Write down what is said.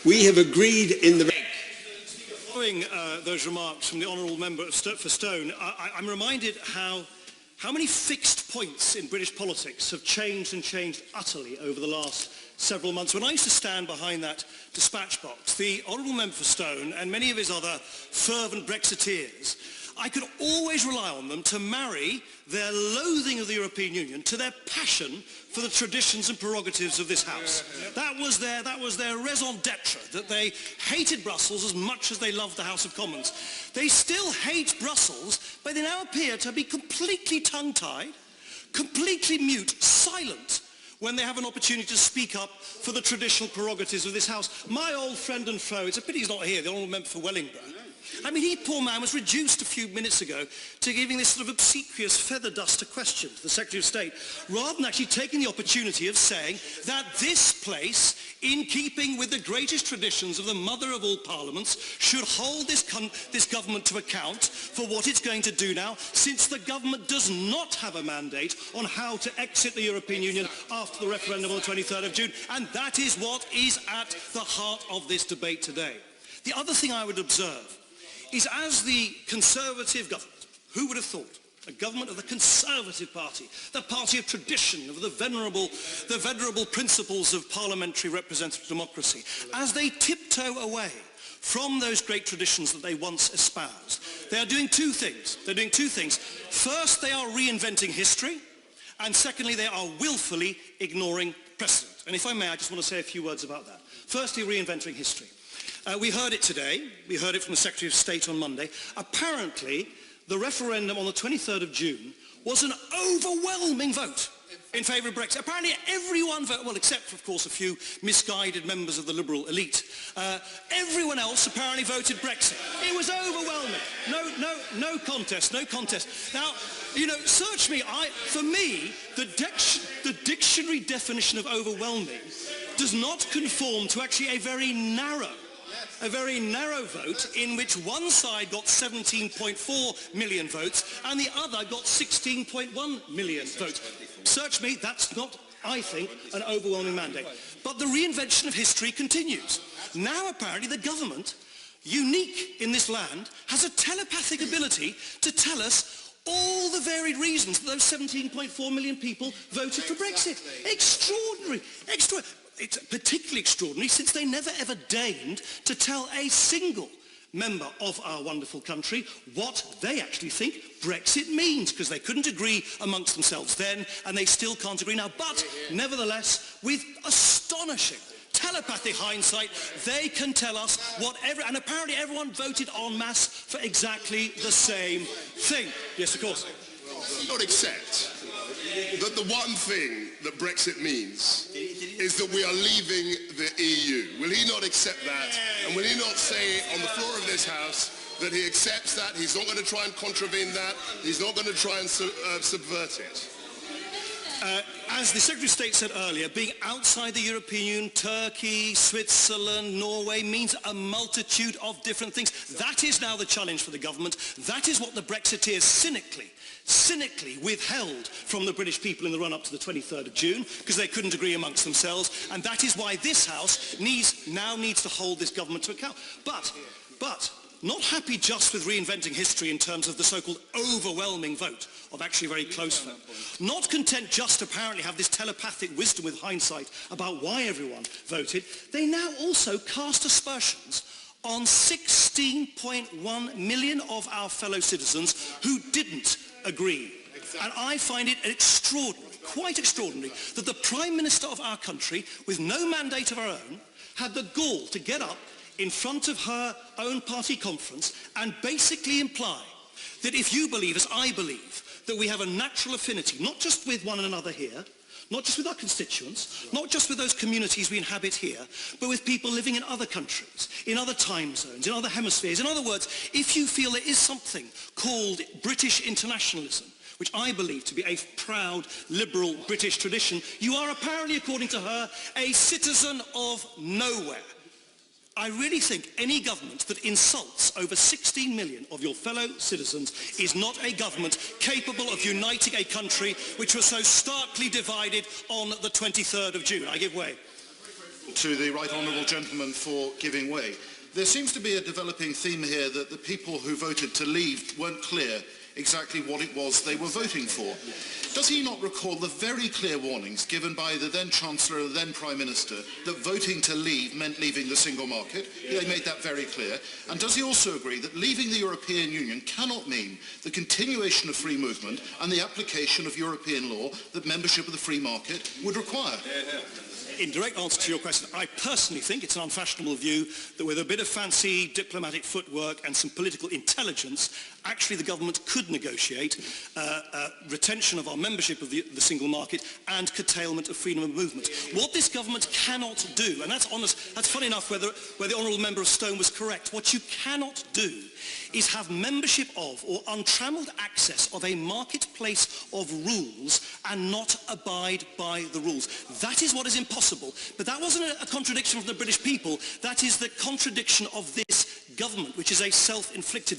We have agreed in the... Following those remarks from the Honourable Member for Stone, I'm reminded how many fixed points in British politics have changed and changed utterly over the last several months. When I used to stand behind that dispatch box, the Honourable Member for Stone and many of his other fervent Brexiteers, I could always rely on them to marry their loathing of the European Union to their passion for the traditions and prerogatives of this House. That was their raison d'etre, that they hated Brussels as much as they loved the House of Commons. They still hate Brussels, but they now appear to be completely tongue-tied, completely mute, silent, when they have an opportunity to speak up for the traditional prerogatives of this House. My old friend and foe, it's a pity he's not here, the Honourable Member for Wellingborough. I mean, he, poor man, was reduced a few minutes ago to giving this sort of obsequious feather duster question to the Secretary of State, rather than actually taking the opportunity of saying that this place, in keeping with the greatest traditions of the mother of all parliaments, should hold this government to account for what it's going to do now, since the government does not have a mandate on how to exit the European Union after the referendum on the 23rd of June. And that is what is at the heart of this debate today. The other thing I would observe is, as the Conservative government, who would have thought, a government of the Conservative Party, the party of tradition, of the venerable principles of parliamentary representative democracy, as they tiptoe away from those great traditions that they once espoused, they are doing two things. First, they are reinventing history, and secondly, they are willfully ignoring precedent. And if I may, I just want to say a few words about that. Firstly, reinventing history. We heard it today. We heard it from the Secretary of State on Monday. Apparently, the referendum on the 23rd of June was an overwhelming vote in favour of Brexit. Apparently everyone voted, well, except, of course, a few misguided members of the Liberal elite. Everyone else apparently voted Brexit. It was overwhelming. No contest. Now, you know, search me. For me, the dictionary definition of overwhelming does not conform to actually a very narrow vote in which one side got 17.4 million votes and the other got 16.1 million votes. Search me, that's not, I think, an overwhelming mandate. But the reinvention of history continues. Now apparently the government, unique in this land, has a telepathic ability to tell us all the varied reasons that those 17.4 million people voted for Brexit. Extraordinary. It's particularly extraordinary since they never ever deigned to tell a single member of our wonderful country what they actually think Brexit means, because they couldn't agree amongst themselves then, and they still can't agree now. But nevertheless, with astonishing telepathic hindsight, they can tell us whatever, and apparently everyone voted en masse for exactly the same thing. Yes, of course. Not accept that the one thing that Brexit means is that we are leaving the EU. Will he not accept that? And will he not say on the floor of this House that he accepts that, he's not going to try and contravene that, he's not going to try and subvert it? As the Secretary of State said earlier, being outside the European Union, Turkey, Switzerland, Norway, means a multitude of different things. That is now the challenge for the government. That is what the Brexiteers cynically withheld from the British people in the run-up to the 23rd of June, because they couldn't agree amongst themselves, and that is why this House now needs to hold this government to account. But not happy just with reinventing history in terms of the so-called overwhelming vote of actually a very close vote. Not content just to apparently have this telepathic wisdom with hindsight about why everyone voted, they now also cast aspersions on 16.1 million of our fellow citizens who didn't agree. And I find it extraordinary, quite extraordinary, that the Prime Minister of our country, with no mandate of her own, had the gall to get up in front of her own party conference and basically imply that if you believe, as I believe, that we have a natural affinity, not just with one another here, not just with our constituents, not just with those communities we inhabit here, but with people living in other countries, in other time zones, in other hemispheres. In other words, if you feel there is something called British internationalism, which I believe to be a proud, liberal British tradition, you are apparently, according to her, a citizen of nowhere. I really think any government that insults over 16 million of your fellow citizens is not a government capable of uniting a country which was so starkly divided on the 23rd of June. I give way. to the right honourable gentleman for giving way. There seems to be a developing theme here that the people who voted to leave weren't clear exactly what it was they were voting for. Does he not recall the very clear warnings given by the then Chancellor and the then Prime Minister that voting to leave meant leaving the single market? They made that very clear. And does he also agree that leaving the European Union cannot mean the continuation of free movement and the application of European law that membership of the free market would require? In direct answer to your question, I personally think it's an unfashionable view that with a bit of fancy diplomatic footwork and some political intelligence, actually the government could negotiate retention of our membership of the single market and curtailment of freedom of movement. What this government cannot do, and that's honest, that's funny enough where the Honourable Member of Stone was correct, what you cannot do is have membership of or untrammelled access of a marketplace of rules and not abide by the rules. That is what is impossible. But that wasn't a contradiction from the British people. That is the contradiction of this government, which is a self-inflicted